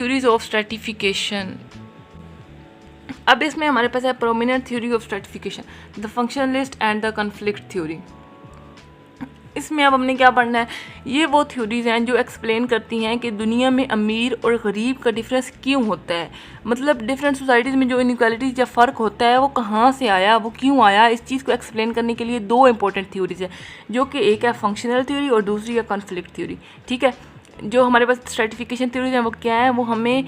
Theories of stratification. अब इसमें हमारे पास है prominent theory of stratification, the functionalist and the conflict theory. इसमें अब हमने क्या पढ़ना है, ये वो थ्योरीज हैं जो एक्सप्लेन करती हैं कि दुनिया में अमीर और गरीब का डिफरेंस क्यों होता है, मतलब डिफरेंट सोसाइटीज़ में जो इनइक्वालिटीज़ या फ़र्क होता है वो कहाँ से आया, वो क्यों आया। इस चीज़ को एक्सप्लेन करने के लिए दो इंपॉर्टेंट थ्योरीज है, जो कि एक है फंक्शनल थ्योरी और दूसरी है कॉन्फ्लिक्ट थ्योरी। ठीक है, जो हमारे पास स्ट्रेटिफिकेशन थ्योरीज हैं वो क्या है, वो हमें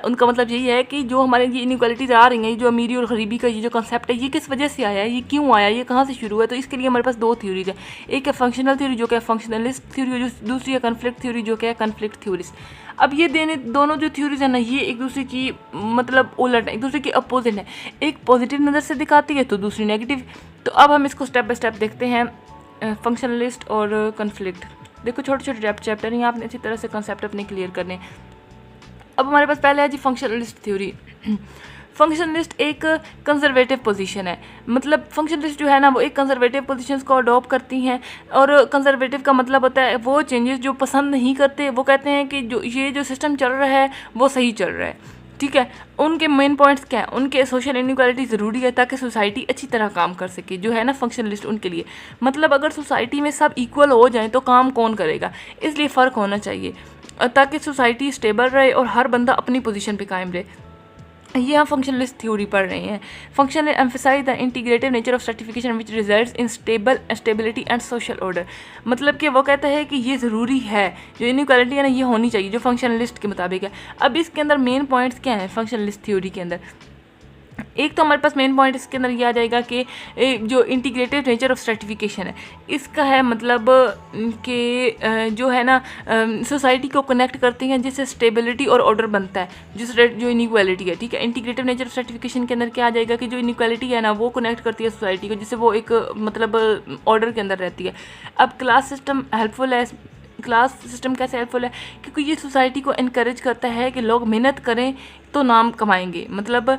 उनका मतलब यही है कि जो हमारे ये इनइक्वालिटीज़ आ रही हैं, जो अमीरी और गरीबी का ये जो कंसेप्ट है, ये किस वजह से आया है, ये क्यों आया, ये कहाँ से शुरू है। तो इसके लिए हमारे पास दो थ्योरीज है, एक है फंक्शनल थ्योरी जो कि है फंक्शनलिस्ट थ्योरी, जो दूसरी है कॉन्फ्लिक्ट थ्योरी जो कि है कॉन्फ्लिक्ट थ्योरीज। अब ये दोनों जो थ्योरीज है ना, ये एक दूसरे की मतलब उलट है, एक दूसरे की अपोजिट है, एक पॉजिटिव नज़र से दिखाती है तो दूसरी नेगेटिव। तो अब हम इसको स्टेप बाय स्टेप देखते हैं, फंक्शनलिस्ट और कॉन्फ्लिक्ट। देखो छोटे छोटे चैप्टर हैं, आपने अच्छी तरह से कंसेप्ट अपने क्लियर करने। अब हमारे पास पहले है जी फंक्शनलिस्ट थ्योरी। फंक्शनलिस्ट एक कंजर्वेटिव पोजीशन है, मतलब फंक्शनलिस्ट जो है ना वो एक कंजर्वेटिव पोजीशंस को अडॉप्ट करती हैं, और कंजर्वेटिव का मतलब होता है वो चेंजेस जो पसंद नहीं करते, वो कहते हैं कि जो सिस्टम चल रहा है वो सही चल रहा है। ठीक है, उनके मेन पॉइंट्स क्या है, उनके सोशल इनइक्वालिटी ज़रूरी है ताकि सोसाइटी अच्छी तरह काम कर सके, जो है ना फंक्शनलिस्ट उनके लिए। मतलब अगर सोसाइटी में सब इक्वल हो जाए तो काम कौन करेगा, इसलिए फ़र्क होना चाहिए ताकि सोसाइटी स्टेबल रहे और हर बंदा अपनी पोजीशन पे कायम रहे। ये हम फंक्शनलिस्ट थ्योरी पढ़ रहे हैं। Function emphasise the integrative nature of certification which results in stability and social order. मतलब कि वो कहता है कि ये ज़रूरी है, जो इनइक्वालिटी है ना ये होनी चाहिए, जो फंक्शनलिस्ट के मुताबिक है। अब इसके अंदर मेन पॉइंट्स क्या हैं फंक्शनलिस्ट थ्योरी के अंदर, एक तो हमारे पास मेन पॉइंट इसके अंदर ये आ जाएगा कि जो इंटीग्रेटेड नेचर ऑफ स्ट्रेटिफिकेशन है, इसका है मतलब कि जो है ना सोसाइटी को कनेक्ट करती हैं जिससे स्टेबिलिटी और ऑर्डर बनता है, जो इनइक्वालिटी है। ठीक है, इंटीग्रेटेड नेचर ऑफ स्ट्रेटिफिकेशन के अंदर क्या आ जाएगा कि जो इनइक्वालिटी है ना वो कनेक्ट करती है सोसाइटी को, जिससे वो एक मतलब ऑर्डर के अंदर रहती है। अब क्लास सिस्टम हेल्पफुल है, क्लास सिस्टम कैसे हेल्पफुल है, क्योंकि ये सोसाइटी को इनकरेज करता है कि लोग मेहनत करें तो नाम कमाएंगे, मतलब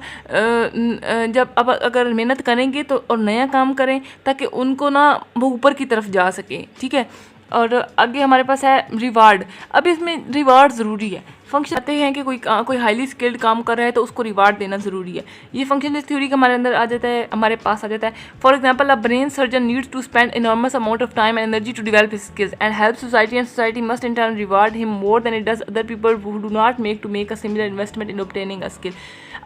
जब अब अगर मेहनत करेंगे तो और नया काम करें ताकि उनको ना वो ऊपर की तरफ जा सके। ठीक है, और आगे हमारे पास है रिवार्ड। अब इसमें रिवार्ड ज़रूरी है, फंक्शन आते हैं कि कोई हाईली स्किल्ड काम कर रहा है तो उसको रिवार्ड देना ज़रूरी है। ये फंक्शन इस थ्योरी का हमारे अंदर आ जाता है, हमारे पास आ जाता है। For example a brain surgeon needs to spend enormous amount of time and energy to develop skills and help society, and society must in turn reward him more than it does other people who do not make a similar investment in obtaining a skill.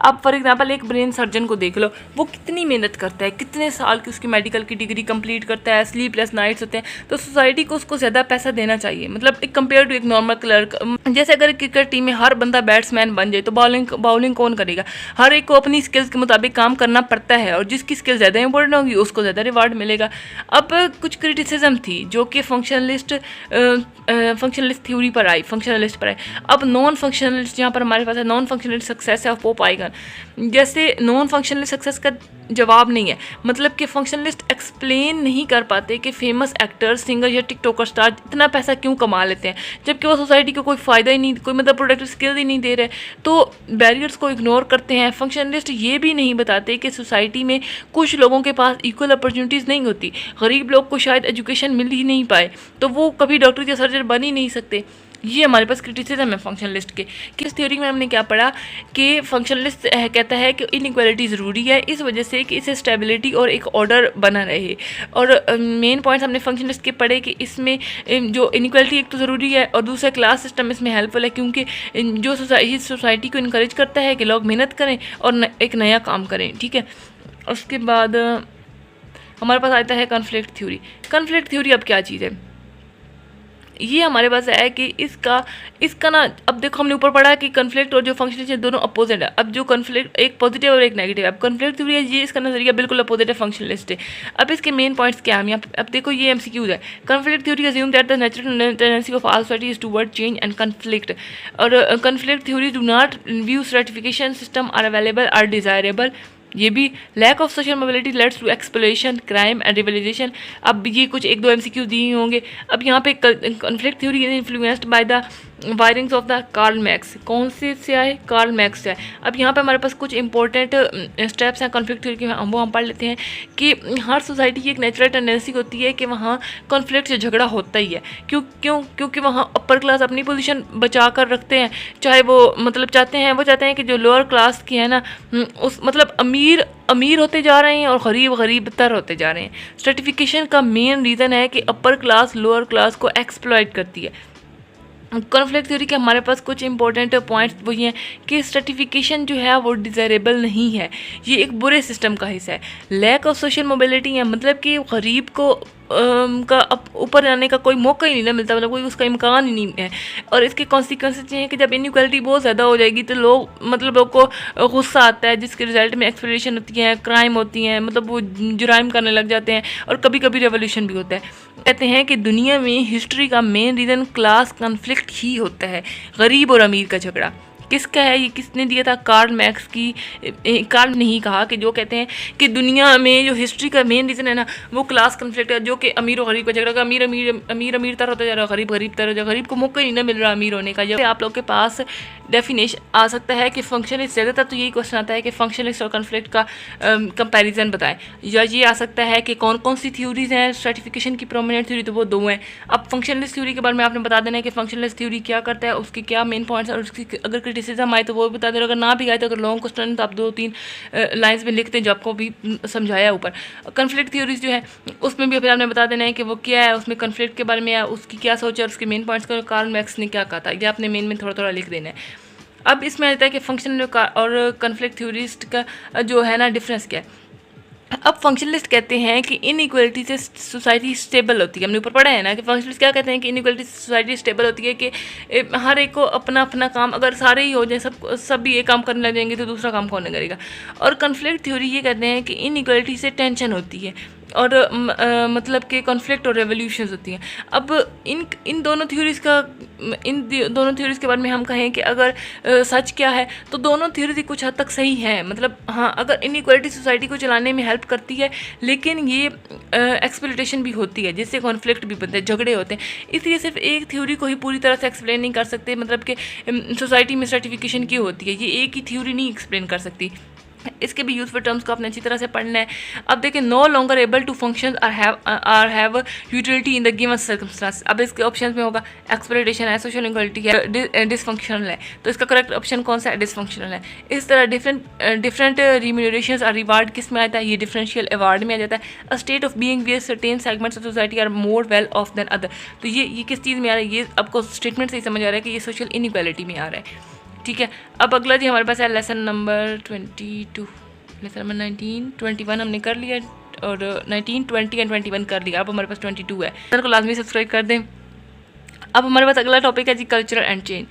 अब for example एक brain surgeon को देख लो, वो कितनी मेहनत करता है, कितने साल की उसकी मेडिकल की डिग्री कंप्लीट करता है, स्लीपलेस नाइट्स होते हैं, तो सोसाइटी को उसको ज़्यादा पैसा देना चाहिए, मतलब एक कंपेयर टू एक नॉर्मल क्लर्क। जैसे अगर क्रिकेट टीम में हर बंदा बैट्समैन बन जाए तो बाउलिंग कौन करेगा, हर एक को अपनी स्किल्स के मुताबिक काम करना पड़ता है, और जिसकी स्किल ज़्यादा इंपॉर्टेंट होगी उसको ज़्यादा रिवार्ड मिलेगा। अब कुछ क्रिटिसिज्म थी जो कि फंक्शनलिस्ट थ्योरी पर आई, फंक्शनलिस्ट पर आई। अब नॉन फंक्शनलिस्ट यहाँ पर हमारे पास है non functionalist success of pope eigen. जैसे नॉन फंक्शनलिस्ट सक्सेस का जवाब नहीं है, मतलब कि फंक्शनलिस्ट एक्सप्लेन नहीं कर पाते कि फेमस एक्टर्स, सिंगर या टिकटॉकर स्टार इतना पैसा क्यों कमा लेते हैं जबकि वो सोसाइटी को कोई फ़ायदा ही नहीं, कोई मतलब प्रोडक्टिव स्किल ही नहीं दे रहे, तो बैरियर्स को इग्नोर करते हैं। फंक्शनलिस्ट ये भी नहीं बताते कि सोसाइटी में कुछ लोगों के पास इक्वल अपॉर्चुनिटीज़ नहीं होती, गरीब लोग को शायद एजुकेशन मिल ही नहीं पाए तो वो कभी डॉक्टर या सर्जन बन ही नहीं सकते। ये हमारे पास क्रिटिसिज्म है फंक्शनलिस्ट के। किस थ्योरी में हमने क्या पढ़ा कि फंक्शनलिस्ट कहता है कि इनइक्वालिटी ज़रूरी है इस वजह से कि इससे स्टेबिलिटी और एक ऑर्डर बना रहे, और मेन पॉइंट्स हमने फंक्शनलिस्ट के पढ़े कि इसमें जो इनइक्वालिटी एक तो ज़रूरी है और दूसरा क्लास सिस्टम इसमें हेल्पफुल है, क्योंकि जो सोसाइटी को इनकरेज करता है कि लोग मेहनत करें और एक नया काम करें। ठीक है, उसके बाद हमारे पास आता है कॉन्फ्लिक्ट थ्योरी। कॉन्फ्लिक्ट थ्योरी अब क्या चीज़ है, ये हमारे पास है कि इसका ना, अब देखो हमने ऊपर पढ़ा कि कॉन्फ्लिक्ट और जो फंक्शनलिस्ट है दोनों अपोजिट है। अब जो कॉन्फ्लिक्ट एक पॉजिटिव और एक नेगेटिव है, अब कॉन्फ्लिक्ट थ्योरी है ये इसका नजरिया बिल्कुल अपोजिट है फंक्शनलिस्ट है। अब इसके मेन पॉइंट्स क्या हैं यहाँ पे, अब देखो ये एमसीक्यूज है। Conflict theory assume that the natural tendency of all society is toward change and conflict, और conflict theory do not view certification system are available are desirable. ये भी lack of social mobility leads to exploitation, crime and revolution. अब ये कुछ एक दो MCQ दिए होंगे। अब यहाँ पे conflict theory is influenced by the wirings of the Karl Marx, कौन से आए, कार्ल मैक्स से आए। अब यहाँ पे हमारे पास कुछ इंपॉर्टेंट स्टेप्स हैं कॉन्फ्लिक्ट थ्योरी के, वो हम पढ़ लेते हैं कि हर सोसाइटी की एक नेचुरल टेंडेंसी होती है कि वहाँ कॉन्फ्लिक्ट से झगड़ा होता ही है। क्योंकि वहाँ अपर क्लास अपनी पोजीशन बचा कर रखते हैं, चाहे वो मतलब चाहते हैं कि जो लोअर क्लास की है ना, उस मतलब अमीर होते जा रहे हैं और गरीब तर होते जा रहे हैं। स्ट्रेटिफिकेशन का मेन रीज़न है कि अपर क्लास लोअर क्लास को एक्सप्लॉइट करती है। कॉन्फ्लिक्ट थ्योरी के हमारे पास कुछ इंपॉर्टेंट पॉइंट्स वही हैं कि स्ट्रेटिफिकेशन जो है वो डिज़ायरेबल नहीं है, ये एक बुरे सिस्टम का हिस्सा है। लैक ऑफ सोशल मोबिलिटी है, मतलब कि गरीब को का ऊपर जाने का कोई मौका ही नहीं ना मिलता, मतलब कोई उसका इम्कान ही नहीं है। और इसके कॉन्सिक्वेंसेज ये हैं कि जब इनइक्वालिटी बहुत ज़्यादा हो जाएगी तो लोग को गुस्सा आता है, जिसके रिजल्ट में एक्सप्लोइटेशन होती है, क्राइम होती हैं, मतलब वो जुराइम करने लग जाते हैं और कभी कभी रेवोल्यूशन भी होता है। कहते हैं कि दुनिया में हिस्ट्री का मेन रीज़न क्लास कॉन्फ्लिक्ट ही होता है, गरीब और अमीर का झगड़ा। किसका है ये, किसने दिया था, कार्ल मैक्स की। कार्ल ने ही कहा कि जो कहते हैं कि दुनिया में जो हिस्ट्री का मेन रीज़न है ना वो क्लास कॉन्फ्लिक्ट है, जो कि अमीर और गरीब का झगड़ा का, अमीर तर होता जा रहा है, गरीब तर हो जा, गरीब को मौका ही नहीं मिल रहा अमीर होने का। जब आप लोग के पास डेफिनेशन आ सकता है कि फंक्शनलिस्ट, ज़्यादातर तो यही क्वेश्चन आता है कि फंक्शनलिस्ट और कॉन्फ्लिक्ट का कंपैरिजन बताएं, या ये आ सकता है कि कौन कौन सी थ्योरीज हैं स्ट्रेटिफिकेशन की। प्रोमिनेंट थ्योरी तो वो दो हैं। अब फंक्शनलिस्ट थ्योरी के बारे में आपने बता देना है कि फंक्शनलिस्ट थ्योरी क्या करता है, उसके क्या मेन पॉइंट्स, और उसकी अगर क्रिटिसिज्म आए तो वो बता दे, अगर ना भी आए तो अगर लॉन्ग क्वेश्चन तो आप 2-3 लाइन्स में लिखते हैं जो आपको भी समझाया ऊपर। कॉन्फ्लिक्ट थ्योरीज जो है उसमें भी फिर आपने बता देना है कि वो क्या है, उसमें कॉन्फ्लिक्ट के बारे में या उसकी क्या सोच है, उसके मेन पॉइंट्स का कार्ल मैक्स ने क्या कहा था, ये आपने मेन में थोड़ा थोड़ा लिख देना है। अब इसमें आता है कि फंक्शनल और कॉन्फ्लिक्ट थ्योरिस्ट का जो है ना डिफरेंस क्या है। अब फंक्शनलिस्ट कहते हैं कि इनइक्वालिटी से सोसाइटी स्टेबल होती है। हमने ऊपर पढ़ा है ना कि फंक्शनलिस्ट क्या कहते हैं कि इनइक्वालिटी से सोसाइटी स्टेबल होती है, कि हर एक को अपना अपना काम, अगर सारे ही हो जाए, सब भी एक काम करने लग जाएंगे तो दूसरा काम कौन करेगा। और कॉन्फ्लिक्ट थ्योरी ये कहते हैं कि इनइक्वालिटी से टेंशन होती है और मतलब कि कॉन्फ्लिक्ट और रेवोल्यूशंस होती हैं। अब इन दोनों थ्योरीज़ के बारे में हम कहें कि अगर सच क्या है तो दोनों थ्योरीज कुछ हद तक सही है। मतलब हाँ, अगर इनइक्वालिटी सोसाइटी को चलाने में हेल्प करती है, लेकिन ये एक्सप्लॉइटेशन भी होती है, जिससे कॉन्फ्लिक्ट भी बनते हैं, झगड़े होते हैं। इसलिए सिर्फ एक थ्योरी को ही पूरी तरह से एक्सप्लेन नहीं कर सकते, मतलब कि सोसाइटी में स्ट्रेटिफिकेशन क्यों होती है, ये एक ही थ्योरी नहीं एक्सप्लेन कर सकती। इसके भी यूजफुल टर्म्स को आपने अच्छी तरह से पढ़ना है। अब देखिए, no longer able to function or have utility in the given circumstance. अब इसके ऑप्शन में होगा एक्सप्लॉइटेशन है, सोशल इनइक्वालिटी है, डिसफंक्शनल है, तो इसका करेक्ट ऑप्शन कौन सा है, डिसफंक्शनल है। इस तरह डिफरेंट रिम्यूनरेशंस और रिवार्ड किस में आता है, ये डिफरेंशियल अवार्ड में आ जाता है। A state of being where certain segments of society are more well off than other, तो ये किस चीज़ में आ रहा है, ये आपको स्टेटमेंट से ही समझ आ रहा है कि ये सोशल इनइक्वालिटी में आ रहा है। ठीक है, अब अगला जी हमारे पास है लेसन नंबर 22, लेसन नंबर 19, 21 हमने कर लिया, और 19, 20 एंड 21 कर लिया। अब हमारे पास 22 है, चैनल को लाजमी सब्सक्राइब कर दें। अब हमारे पास अगला टॉपिक है जी cultural and change.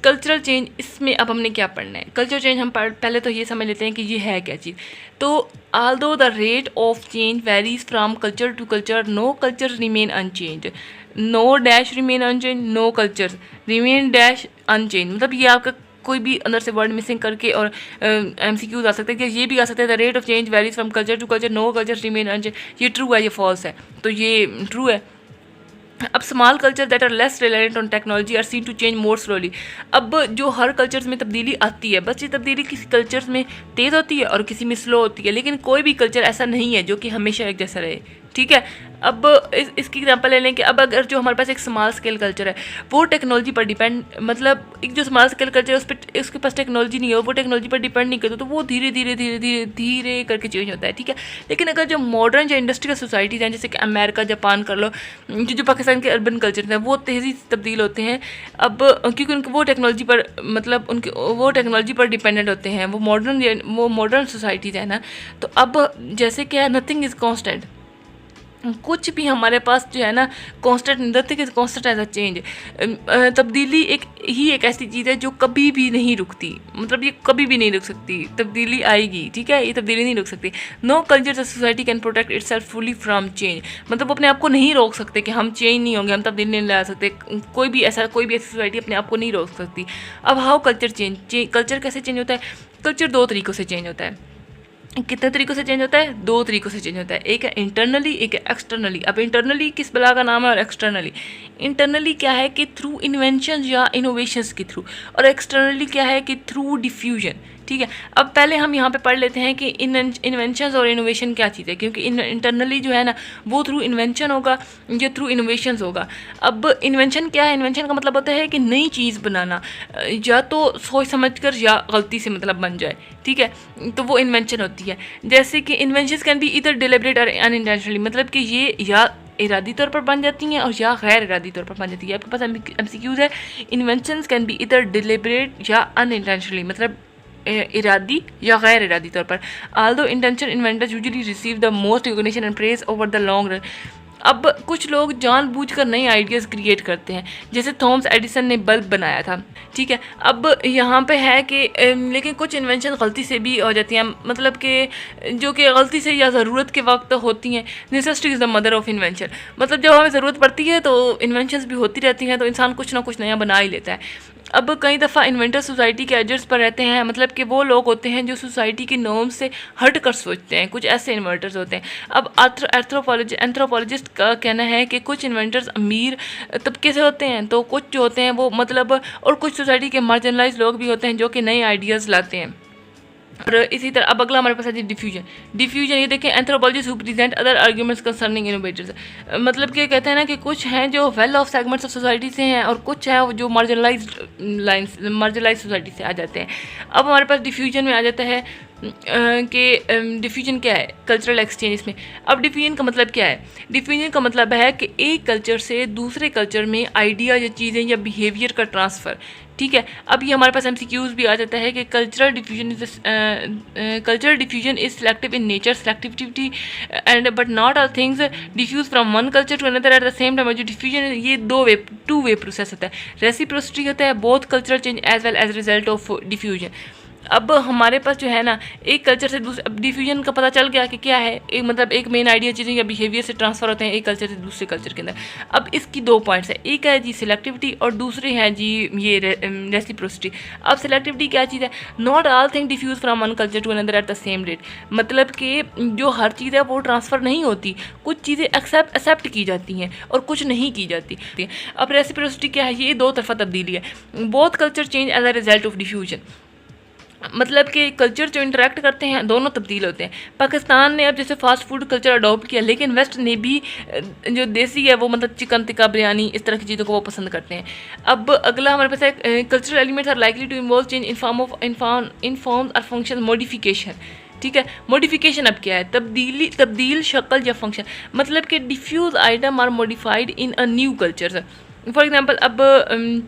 Cultural change, इसमें अब हमने क्या पढ़ना है। कल्चरल चेंज हम पहले तो ये समझ लेते हैं कि ये है क्या चीज़। तो although the rate of change varies from culture to culture, no culture remain unchange, no dash remain unchange, no culture remain dash unchange. मतलब ये आपका कोई भी अंदर से वर्ड मिसिंग करके और MCQs आ सकते हैं, कि ये भी आ सकता है the rate of change varies from culture to culture, no culture remain unchange. ये ट्रू है, ये फॉल्स है, तो ये ट्रू है। अब small culture that are less relevant on technology are seen to change more slowly. अब जो हर कल्चर्स में तब्दीली आती है, बस ये तब्दीली किसी कल्चर्स में तेज़ होती है और किसी में स्लो होती है, लेकिन कोई भी कल्चर ऐसा नहीं है जो कि हमेशा एक जैसा रहे। ठीक है, अब इसकी एग्जांपल ले लें कि अब अगर जो हमारे पास एक स्मॉल स्केल कल्चर है वो टेक्नोलॉजी पर डिपेंड, मतलब एक जो स्मॉल स्केल कल्चर है उस पर उसके पास टेक्नोलॉजी नहीं है, वो टेक्नोलॉजी पर डिपेंड नहीं करता, तो वो धीरे धीरे करके चेंज होता है। ठीक है, लेकिन अगर जो मॉडर्न या इंडस्ट्रियल सोसाइटीज़ हैं, जैसे कि अमेरिका, जापान कर लो, जो पाकिस्तान के अर्बन कल्चर हैं, वो तेज़ी से तब्दील होते हैं। अब क्योंकि उनके वो टेक्नोलॉजी पर, मतलब उनके वो टेक्नोलॉजी पर डिपेंडेंट होते हैं, वो मॉडर्न सोसाइटीज़ है ना। तो अब जैसे क्या है, नथिंग इज़ कॉन्स्टेंट, कुछ भी हमारे पास जो है ना constant, nothing is constant as a change. तब्दीली एक ऐसी चीज़ है जो कभी भी नहीं रुकती, मतलब ये कभी भी नहीं रुक सकती, तब्दीली आएगी। ठीक है, ये तब्दीली नहीं रुक सकती। No culture society can protect itself fully from change, मतलब वो अपने आप को नहीं रोक सकते कि हम चेंज नहीं होंगे, हम तब्दीली नहीं ला सकते। कोई भी ऐसी सोसाइटी अपने आप को नहीं रोक सकती। अब हाउ कल्चर चेंज, कल्चर कैसे चेंज होता है? कल्चर दो तरीक़ों से चेंज होता है। कितने तरीक़ों से चेंज होता है? 2 तरीक़ों से चेंज होता है, एक है इंटरनली, एक है एक्सटर्नली। अब इंटरनली किस बला का नाम है और एक्सटर्नली? इंटरनली क्या है कि थ्रू इन्वेंशन या इनोवेशंस के थ्रू, और एक्सटर्नली क्या है कि थ्रू डिफ्यूजन। ठीक है, अब पहले हम यहाँ पे पढ़ लेते हैं कि इन्वेंशंस और इनोवेशन क्या चीज़ है, क्योंकि इंटरनली जो है ना वो थ्रू इन्वेंशन होगा, जो थ्रू इनोवेशंस होगा। अब इन्वेंशन क्या है? इन्वेंशन का मतलब होता है कि नई चीज़ बनाना, या तो सोच समझकर या गलती से मतलब बन जाए। ठीक है, तो वो इन्वेंशन होती है। जैसे कि इन्वेंशंस कैन बी इधर डिलिबरेट और अनइंटेंशनली, मतलब कि ये या इरादी तौर पर बन जाती हैं और या गैर इरादी तौर पर बन जाती है। आपके पास MCQs है, इन्वेंशंस कैन बी इधर डिलिबरेट या अनइंटेंशनली, मतलब इरादी या गैर इरादी तौर पर। Aldous intention inventors usually receive the most recognition and praise over the long run. अब कुछ लोग जानबूझकर नए आइडियाज़ क्रिएट करते हैं, जैसे थॉमस एडिसन ने बल्ब बनाया था। ठीक है, अब यहाँ पे है कि लेकिन कुछ इन्वेंशन गलती से भी हो जाती हैं, मतलब कि जो कि गलती से या ज़रूरत के वक्त होती हैं। Necessity is the mother of invention, मतलब जब हमें ज़रूरत पड़ती है तो इन्वेंशंस भी होती रहती हैं, तो इंसान कुछ ना कुछ नया बना ही लेता है। अब कई दफ़ा इन्वेंटर सोसाइटी के एजर्स पर रहते हैं, मतलब कि वो लोग होते हैं जो सोसाइटी की नॉर्म से हट कर सोचते हैं, कुछ ऐसे इन्वेंटर्स होते हैं। अब एंथ्रोपोलॉजिस्ट का कहना है कि कुछ इन्वेंटर्स अमीर तबके से होते हैं, तो कुछ जो होते हैं वो मतलब, और कुछ सोसाइटी के मार्जिनलाइज लोग भी होते हैं जो कि नए आइडियाज़ लाते हैं। और इसी तरह अब अगला हमारे पास है डिफ्यूजन। डिफ्यूजन ये देखें, anthropologist who present other arguments concerning innovators, मतलब कि कहते हैं ना कि कुछ हैं जो well of segments of society से हैं और कुछ हैं जो मार्जिनलाइज सोसाइटी से आ जाते हैं। अब हमारे पास डिफ्यूजन में आ जाता है कि डिफ्यूजन क्या है? Cultural exchange. इसमें अब डिफ्यूजन का मतलब क्या है? डिफ्यूजन का मतलब है कि एक कल्चर से दूसरे कल्चर में आइडिया या चीज़ें या बिहेवियर का ट्रांसफ़र। ठीक है, अब ये हमारे पास MCQs भी आ जाता है कि cultural diffusion is selective in nature, selectivity and but not all things diffuse from one culture to another at the same time. जो डिफ्यूजन ये टू वे प्रोसेस होता है। रेसिप्रोसिटी होता है both cultural change as well as result of diffusion. अब हमारे पास जो है ना एक कल्चर से दूसरे, अब डिफ्यूजन का पता चल गया कि क्या है, एक मतलब एक मेन आइडिया चीज़ें या बिहेवियर से ट्रांसफ़र होते हैं एक कल्चर से दूसरे कल्चर के अंदर। अब इसकी 2 पॉइंट्स है, एक है जी सिलेक्टिविटी और दूसरे हैं जी ये रेसिप्रोसिटी। अब सिलेक्टिविटी क्या चीज़ है? Not all thing diffuse from one culture to another at the same rate, मतलब कि जो हर चीज़ है वो ट्रांसफ़र नहीं होती, कुछ चीज़ें एक्सेप्ट की जाती हैं और कुछ नहीं की जाती। अब रेसिप्रोसिटी क्या है? ये 2 तरफा तब्दीली है। Both culture change as a result of diffusion, मतलब कि कल्चर जो इंटरेक्ट करते हैं दोनों तब्दील होते हैं। पाकिस्तान ने अब जैसे फास्ट फूड कल्चर अडॉप्ट किया, लेकिन वेस्ट ने भी जो देसी है वो मतलब चिकन टिक्का बिरयानी इस तरह की चीज़ों को वो पसंद करते हैं। अब अगला हमारे पास है cultural elements are likely to involve change in form और फंक्शन मॉडिफिकेशन। ठीक है, मॉडिफिकेशन अब क्या है? तब्दील शक्ल या फंक्शन, मतलब कि diffuse item are modified in a new culture. For example अब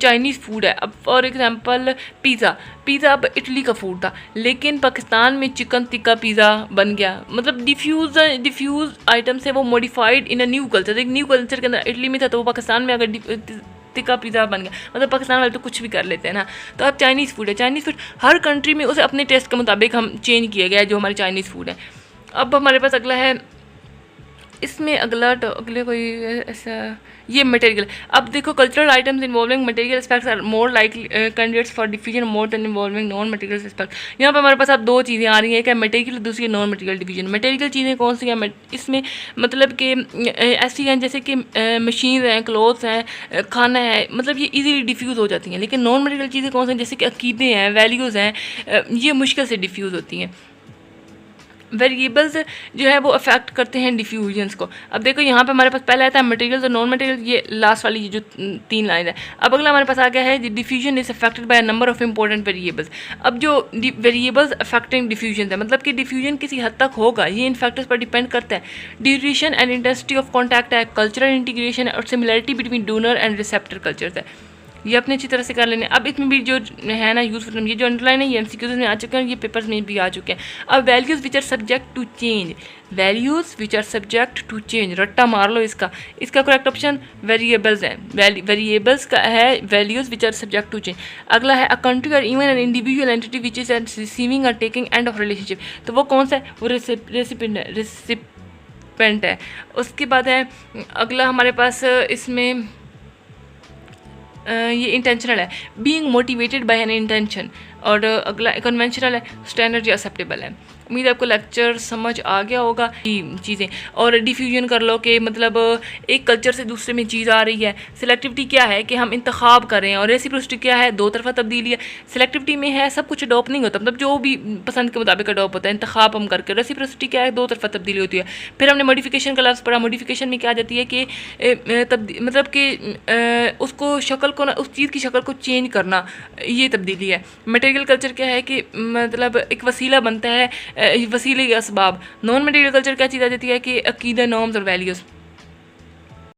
चाइनीज़ फूड है, अब फॉर एग्जांपल पिज़्ज़ा अब इटली का फूड था, लेकिन पाकिस्तान में चिकन टिक्का पिज़्ज़ा बन गया, मतलब डिफ्यूज़ आइटम से वो modified in a new culture. एक न्यू कल्चर के अंदर इटली में था तो वो पाकिस्तान में अगर टिक्का पिज़्ज़ा बन गया, मतलब पाकिस्तान वाले तो कुछ भी कर लेते हैं ना। तो अब चाइनीज़ फूड है, चाइनीज़ फूड हर कंट्री में उसे अपने टेस्ट के मुताबिक हम चेंज किया गया है जो हमारे चाइनीज़ फूड है। अब हमारे पास अगला है, इसमें अगले कोई ऐसा ये मटेरियल। अब देखो, cultural items involving material aspects are more likely candidates for diffusion more than involving non material aspect. यहाँ पर हमारे पास अब 2 चीज़ें आ रही हैं, एक है मटेरियल, दूसरी है नॉन मटेरियल डिवीजन। मटेरियल चीज़ें कौन सी हैं इसमें? मतलब कि ऐसी हैं जैसे कि मशीन हैं, क्लोथ्स हैं, खाना है, मतलब ये ईजीली डिफ्यूज़ हो जाती हैं। लेकिन नॉन मटेरियल चीज़ें कौन सी हैं? जैसे कि अकीदे हैं, वैल्यूज़ हैं, ये मुश्किल से डिफ्यूज़ होती हैं। वेरिएबल्स जो है वो अफेक्ट करते हैं डिफ्यूजन्स को। अब देखो यहाँ पे हमारे पास पहले आता है मटेरियल और नॉन मटेरियल, ये लास्ट वाली जो 3 लाइन है। अब अगला हमारे पास आ गया है diffusion is affected by number of important variables. अब जो वेरिएबल्स अफेक्टिंग डिफ्यूजन है, मतलब कि डिफ्यूजन किसी हद तक होगा, ये इन फैक्टर्स पर डिपेंड करता है। Duration and intensity of contact है, कल्चरल इंटीग्रेशन और similarity between donor and receptor cultures है। ये अपने अच्छी तरह से कर लेने। अब इसमें भी जो है ना यूजफुल, ये जो अंडरलाइन है ये MCQs में आ चुके हैं, ये पेपर्स में भी आ चुके हैं। अब values which are subject to change, values which are subject to change, रट्टा मार लो इसका करेक्ट ऑप्शन वेरिएबल्स है। वेरिएबल्स का है values which are subject to change. अगला है अ कंट्री और even an individual entity which is receiving और टेकिंग एंड ऑफ रिलेशनशिप। तो वो कौन सा है? वो रेसिपिएंट है। उसके बाद है अगला हमारे पास इसमें ये इंटेंशनल है, being motivated by an intention, और अगला कन्वेंशनल है, स्टैंडर्ड या एक्सेप्टेबल है। उम्मीद है आपको लेक्चर समझ आ गया होगा चीज़ें। और डिफ्यूजन कर लो कि मतलब एक कल्चर से दूसरे में चीज़ आ रही है। सिलेक्टिविटी क्या है कि हम इंतखाब करें, और रेसिप्रोसिटी क्या है, दो तरफा तब्दीली है। सिलेक्टिविटी में है सब कुछ अडोप्ट नहीं होता, मतलब जो भी पसंद के मुताबिक अडोप्ट होता है, इंतखाब हम करके। रेसिप्रोसिटी क्या है, दो तरफा तब्दीली होती है। फिर हमने मॉडिफिकेशन का लफ्ज़ पढ़ा। मॉडिफिकेशन में क्या आ जाती है कि मतलब कि उसको शक्ल को ना, उस चीज़ की शक्ल को चेंज करना, ये तब्दीली है। मटेरियल कल्चर क्या है कि मतलब एक वसीला बनता है, वसीले के असबाब। नॉन मटेरियल कल्चर क्या चीज़ आ जाती है कि अकीदा, नॉर्म्स और वैल्यूज़।